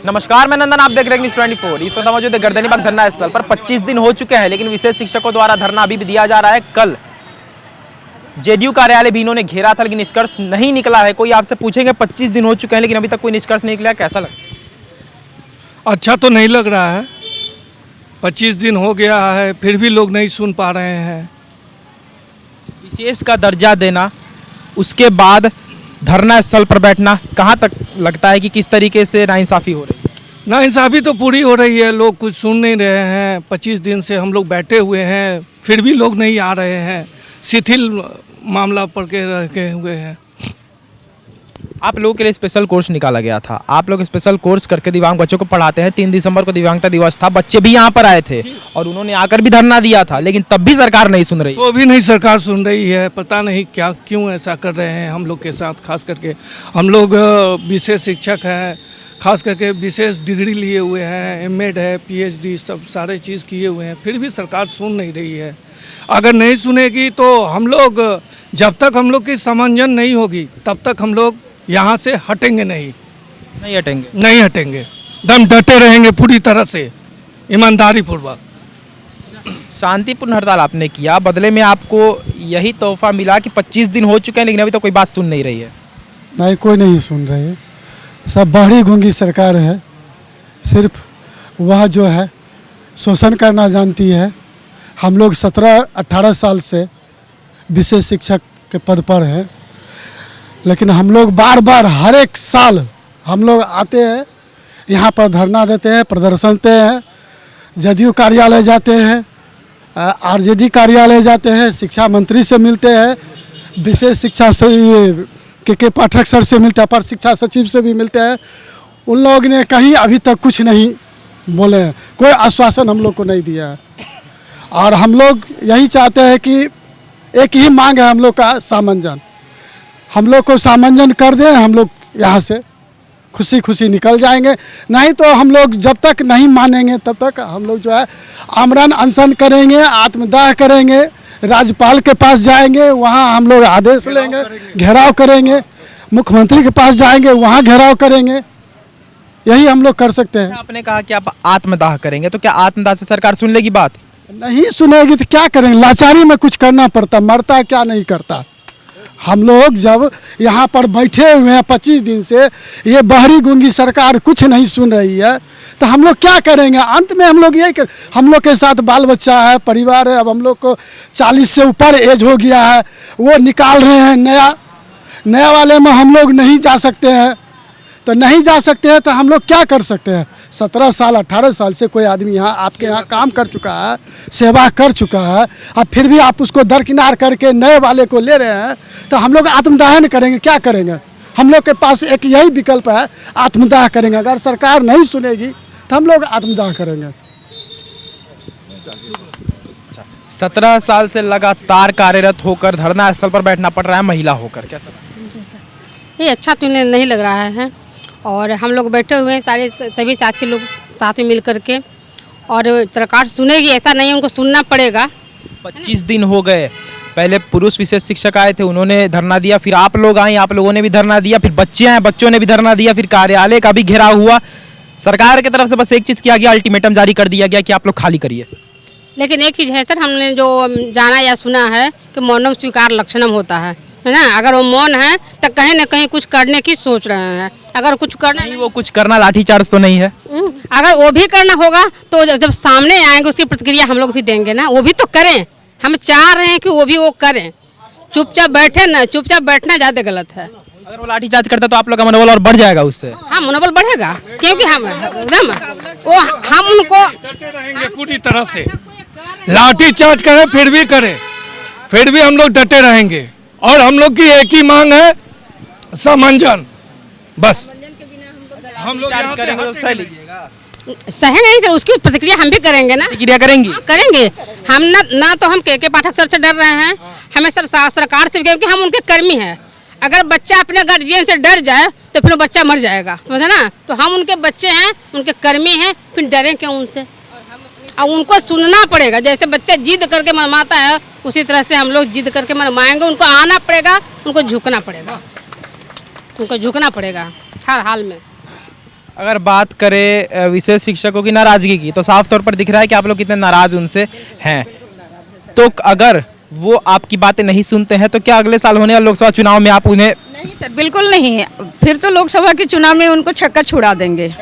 नमस्कार, मैं नंदन, आप देख रहे हैं न्यूज़ 24। इस वक्त मौजूद है गर्दनीबाग धरना स्थल पर। 25 दिन हो चुके हैं, लेकिन विशेष शिक्षकों द्वारा धरना अभी भी दिया जा रहा है। कल जेडीयू कार्यालय भी इन्होंने घेरा था, लेकिन निष्कर्ष नहीं निकला है। कोई आपसे पूछेंगे 25 दिन हो चुके हैं, लेकिन अभी तक कोई निष्कर्ष नहीं निकला, कैसा लगा? अच्छा तो नहीं लग रहा है। 25 दिन हो गया है, फिर भी लोग नहीं सुन पा रहे हैं। विशेष का दर्जा देना, उसके बाद धरना स्थल पर बैठना, कहाँ तक लगता है कि किस तरीके से नाइंसाफ़ी हो रही है? नाइंसाफ़ी तो पूरी हो रही है, लोग कुछ सुन नहीं रहे हैं। 25 दिन से हम लोग बैठे हुए हैं, फिर भी लोग नहीं आ रहे हैं। शिथिल मामला पड़ के रखे हुए हैं। आप लोगों के लिए स्पेशल कोर्स निकाला गया था, आप लोग स्पेशल कोर्स करके दिव्यांग बच्चों को पढ़ाते हैं। 3 दिसंबर को दिव्यांगता दिवस था, बच्चे भी यहाँ पर आए थे और उन्होंने आकर भी धरना दिया था, लेकिन तब भी सरकार नहीं सुन रही। तो भी नहीं सरकार सुन रही है, पता नहीं क्या क्यों ऐसा कर रहे हैं हम लोग के साथ। खास करके हम लोग विशेष शिक्षक हैं, खास करके विशेष डिग्री लिए हुए हैं, एमएड है, पीएचडी, सब सारे चीज़ किए हुए हैं, फिर भी सरकार सुन नहीं रही है। अगर नहीं सुनेगी तो हम लोग, जब तक हम लोग की समंजन नहीं होगी तब तक हम लोग यहाँ से हटेंगे नहीं हटेंगे। दम डटे रहेंगे पूरी तरह से, ईमानदारी पूर्वक। शांतिपूर्ण हड़ताल आपने किया, बदले में आपको यही तोहफा मिला कि 25 दिन हो चुके हैं, लेकिन अभी तो कोई बात सुन नहीं रही है। नहीं, कोई नहीं सुन रही है। सब बहरी गूंगी सरकार है। सिर्फ वह जो है शोषण करना जानती है। हम लोग 17-18 साल से विशेष शिक्षक के पद पर हैं, लेकिन हम लोग बार बार हर एक साल हम लोग आते हैं, यहाँ पर धरना देते हैं, प्रदर्शन देते हैं, जदयू कार्यालय जाते हैं, आरजेडी कार्यालय जाते हैं, शिक्षा मंत्री से मिलते हैं, विशेष शिक्षा से ये के पाठक सर से मिलते हैं, अपर शिक्षा सचिव से भी मिलते हैं। उन लोगों ने कहीं अभी तक कुछ नहीं बोले हैं, कोई आश्वासन हम लोग को नहीं दिया है। और हम लोग यही चाहते हैं कि एक ही मांग है हम लोग का, सामंजन। हम लोग को सामंजन कर दें, हम लोग यहाँ से खुशी खुशी निकल जाएंगे। नहीं तो हम लोग जब तक नहीं मानेंगे तब तक हम लोग जो है आमरण अनशन करेंगे, आत्मदाह करेंगे, राज्यपाल के पास जाएंगे, वहाँ हम लोग आदेश लेंगे, घेराव करेंगे, मुख्यमंत्री के पास जाएंगे, वहाँ घेराव करेंगे। यही हम लोग कर सकते हैं। आपने कहा कि आप आत्मदाह करेंगे, तो क्या आत्मदाह से सरकार सुन लेगी बात? नहीं सुनेगी तो क्या करेंगे? लाचारी में कुछ करना पड़ता, मरता क्या नहीं करता। हम लोग जब यहाँ पर बैठे हुए हैं 25 दिन से, ये बहरी गूंगी सरकार कुछ नहीं सुन रही है, तो हम लोग क्या करेंगे? अंत में हम लोग यही कर, हम लोग के साथ बाल बच्चा है, परिवार है। अब हम लोग को 40 से ऊपर एज हो गया है, वो निकाल रहे हैं नया वाले में हम लोग नहीं जा सकते हैं। तो नहीं जा सकते हैं तो हम लोग क्या कर सकते हैं? 17 साल 18 साल से कोई आदमी यहाँ आपके यहाँ काम कर चुका है, सेवा कर चुका है, अब फिर भी आप उसको दरकिनार करके नए वाले को ले रहे हैं, तो हम लोग आत्मदाह करेंगे। क्या करेंगे? हम लोग के पास एक यही विकल्प है, आत्मदाह करेंगे। अगर सरकार नहीं सुनेगी तो हम लोग आत्मदाह करेंगे। 17 साल से लगातार कार्यरत होकर धरना स्थल पर बैठना पड़ रहा है, महिला होकर, कैसा? ये अच्छा तो नहीं लग रहा है। और हम लोग बैठे हुए हैं सारे, सभी साथी लोग साथ में मिल करके, और सरकार सुनेगी ऐसा नहीं है, उनको सुनना पड़ेगा। 25 दिन हो गए, पहले पुरुष विशेष शिक्षक आए थे, उन्होंने धरना दिया, फिर आप लोग आए, आप लोगों ने भी धरना दिया, फिर बच्चे आए, बच्चों ने भी धरना दिया, फिर कार्यालय का भी घेराव हुआ। सरकार की तरफ से बस एक चीज़ किया गया, अल्टीमेटम जारी कर दिया गया कि आप लोग खाली करिए। लेकिन एक चीज़ है सर, हमने जो जाना या सुना है कि मौनम स्वीकार लक्षणम होता है ना। अगर वो मौन है तो कहीं ना कहीं कुछ करने की सोच रहे हैं। अगर कुछ करना नहीं, वो कुछ करना लाठीचार्ज तो नहीं है। अगर वो भी करना होगा तो जब सामने आएंगे उसकी प्रतिक्रिया हम लोग भी देंगे ना। वो भी तो करें, हम चाह रहे हैं कि वो भी वो करें। चुपचाप बैठे ना, चुपचाप बैठना ज़्यादा गलत है। अगर वो लाठीचार्ज करता तो आप लोग का मनोबल और बढ़ जाएगा उससे। हाँ, मनोबल बढ़ेगा, क्योंकि हम एकदम हम उनको डटे रहेंगे पूरी तरह से। लाठीचार्ज करें फिर भी हम लोग डटे रहेंगे। और हम लोग की एक ही मांग है, समंजन। बस हम लोग चार्ज करेंगे तो सह लीजिएगा। सही नहीं सर, उसकी प्रतिक्रिया हम भी करेंगे ना। प्रतिक्रिया करेंगी? करेंगे हम ना तो हम के पाठक सर से डर रहे हैं, हमें सरकार से, क्योंकि हम उनके कर्मी हैं। अगर बच्चा अपने गार्जियन से डर जाए तो फिर बच्चा मर जाएगा, समझे ना। तो हम उनके बच्चे हैं, उनके कर्मी हैं, फिर डरें क्यों उनसे? और उनको सुनना पड़ेगा। जैसे बच्चा जिद करके मनमाता है, उसी तरह से हम लोग जिद करके मनमाएंगे। उनको आना पड़ेगा, उनको झुकना पड़ेगा, हर हाल में। अगर बात करें विशेष शिक्षकों की नाराजगी की, तो साफ तौर पर दिख रहा है कि आप लोग कितने नाराज उनसे हैं। तो अगर वो आपकी बातें नहीं सुनते हैं तो क्या अगले साल होने वाले लोकसभा चुनाव में आप उन्हें? नहीं सर, बिल्कुल नहीं। फिर तो लोकसभा के चुनाव में उनको छक्का छुड़ा देंगे।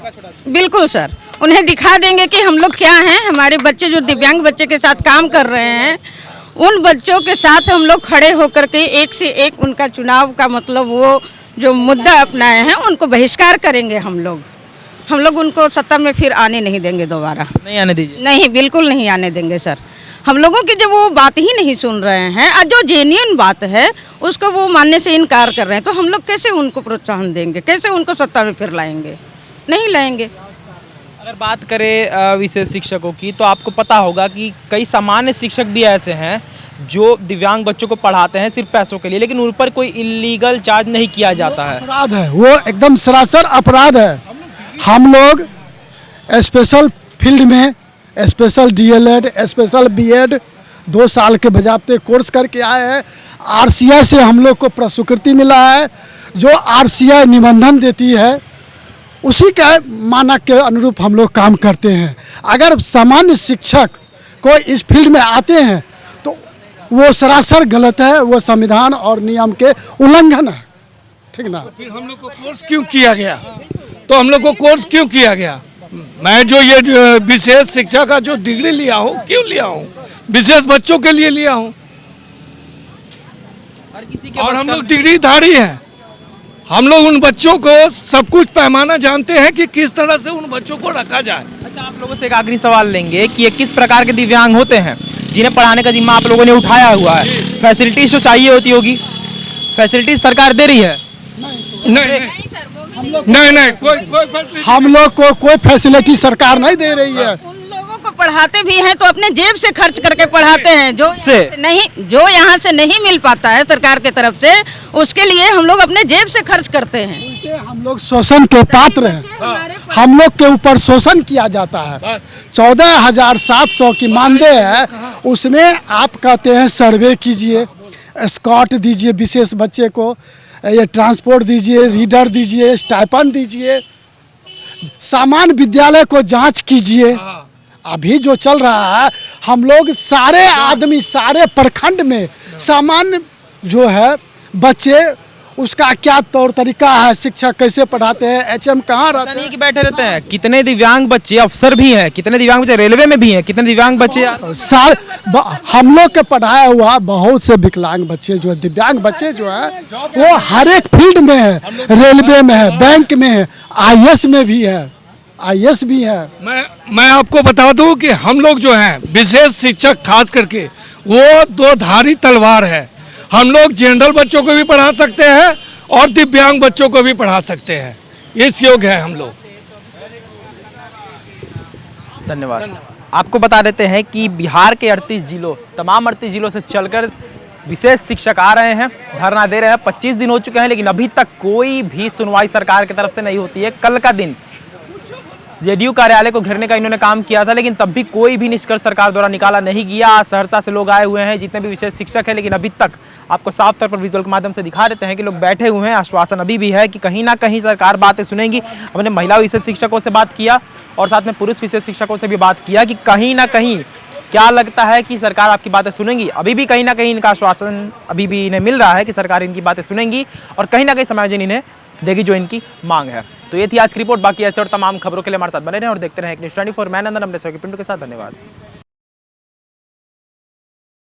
बिल्कुल सर, उन्हें दिखा देंगे कि हम लोग क्या हैं। हमारे बच्चे जो दिव्यांग बच्चे के साथ काम कर रहे हैं, उन बच्चों के साथ हम लोग खड़े होकर के एक से एक उनका चुनाव का मतलब वो जो मुद्दा अपनाए हैं उनको बहिष्कार करेंगे। हम लोग उनको सत्ता में फिर आने नहीं देंगे दोबारा। नहीं आने दीजिए। नहीं, बिल्कुल नहीं आने देंगे सर। हम लोगों की जब वो बात ही नहीं सुन रहे हैं और जो जेन्युइन बात है उसको वो मानने से इनकार कर रहे हैं, तो हम लोग कैसे उनको प्रोत्साहन देंगे, कैसे उनको सत्ता में फिर लाएंगे? नहीं लाएंगे। अगर बात करें विशेष शिक्षकों की, तो आपको पता होगा कि कई सामान्य शिक्षक भी ऐसे हैं जो दिव्यांग बच्चों को पढ़ाते हैं सिर्फ पैसों के लिए, लेकिन उन पर कोई इलीगल चार्ज नहीं किया जाता है। अपराध है, वो एकदम सरासर अपराध है। हम लोग स्पेशल फील्ड में स्पेशल डीएलएड, स्पेशल बीएड 2 साल के बजाते कोर्स करके आए हैं। आरसीआई से हम लोग को प्रस्वीकृति मिला है। जो आरसीआई निबंधन देती है उसी के मानक के अनुरूप हम लोग काम करते हैं। अगर सामान्य शिक्षक को इस फील्ड में आते हैं तो वो सरासर गलत है, वो संविधान और नियम के उल्लंघन है। ठीक ना? फिर हम लोग को कोर्स क्यों किया गया? तो हम लोग को कोर्स क्यों किया गया? मैं जो ये विशेष शिक्षा का जो डिग्री लिया हूँ, क्यों लिया हूँ? विशेष बच्चों के लिए लिया हूँ। हर किसी के और हम लोग डिग्रीधारी हैं। हम लोग उन बच्चों को सब कुछ पैमाना जानते हैं कि किस तरह से उन बच्चों को रखा जाए। अच्छा, आप लोगों से एक आखिरी सवाल लेंगे कि ये किस प्रकार के दिव्यांग होते हैं जिन्हें पढ़ाने का जिम्मा आप लोगों ने उठाया हुआ है? फैसिलिटीज जो चाहिए होती होगी, फैसिलिटीज सरकार दे रही है? नहीं, कोई हम लोग को कोई फैसिलिटी सरकार नहीं दे रही है। उन लोगों को पढ़ाते भी हैं तो अपने जेब से खर्च करके पढ़ाते हैं। जो से नहीं, जो यहाँ से नहीं मिल पाता है सरकार के तरफ से, उसके लिए हम लोग अपने जेब से खर्च करते हैं। हम लोग शोषण के पात्र हैं। हम लोग के ऊपर शोषण किया जाता है। 14,700 की मानदेय है, उसमें आप कहते हैं सर्वे कीजिए, स्कॉट दीजिए विशेष बच्चे को, ये ट्रांसपोर्ट दीजिए, रीडर दीजिए, स्टाइपन दीजिए, सामान्य विद्यालय को जांच कीजिए। अभी जो चल रहा है, हम लोग सारे आदमी सारे प्रखंड में सामान्य जो है बच्चे, उसका क्या तौर तरीका है, शिक्षक कैसे पढ़ाते हैं, एचएम कहाँ रहते नहीं हैं, कि बैठे रहते हैं। कितने दिव्यांग बच्चे अफसर भी हैं, कितने दिव्यांग बच्चे रेलवे में भी हैं, कितने दिव्यांग बच्चे हम लोग के पढ़ाया हुआ बहुत से विकलांग बच्चे जो है, दिव्यांग बच्चे जो है वो हर एक फील्ड में है। रेलवे में है, बैंक में है, आईएएस में भी है, आईएएस भी है। मैं आपको बता दूं कि हम लोग जो हैं विशेष शिक्षक खास करके वो 2 धारी तलवार है। हम लोग जनरल बच्चों को भी पढ़ा सकते हैं और दिव्यांग बच्चों को भी पढ़ा सकते हैं। इस योग्य है हम लोग। धन्यवाद। आपको बता देते हैं कि बिहार के 38 जिलों, तमाम 38 जिलों से चलकर विशेष शिक्षक आ रहे हैं, धरना दे रहे हैं। 25 दिन हो चुके हैं, लेकिन अभी तक कोई भी सुनवाई सरकार की तरफ से नहीं होती है। कल का दिन जेडीयू कार्यालय को घेरने का इन्होंने काम किया था, लेकिन तब भी कोई भी निष्कर्ष सरकार द्वारा निकाला नहीं गया। आज सहरसा से लोग आए हुए हैं, जितने भी विशेष शिक्षक हैं, लेकिन अभी तक आपको साफ तौर पर विजुअल के माध्यम से दिखा देते हैं कि लोग बैठे हुए हैं। आश्वासन अभी भी है कि कहीं ना कहीं सरकार बातें सुनेगी। हमने महिला विशेष शिक्षकों से बात किया और साथ में पुरुष विशेष शिक्षकों से भी बात किया कि कहीं ना कहीं क्या लगता है कि सरकार आपकी बातें सुनेगी। अभी भी कहीं ना कहीं इनका आश्वासन अभी भी इन्हें मिल रहा है कि सरकार इनकी बातें सुनेगी और कहीं ना कहीं समायोजन इन्हें देगी जो इनकी मांग है। तो ये थी आज की रिपोर्ट। बाकी ऐसे और तमाम खबरों के लिए हमारे साथ बने रहें और देखते रहें एक न्यूज़ 24। मैं नंदन, पिंटू के साथ। धन्यवाद।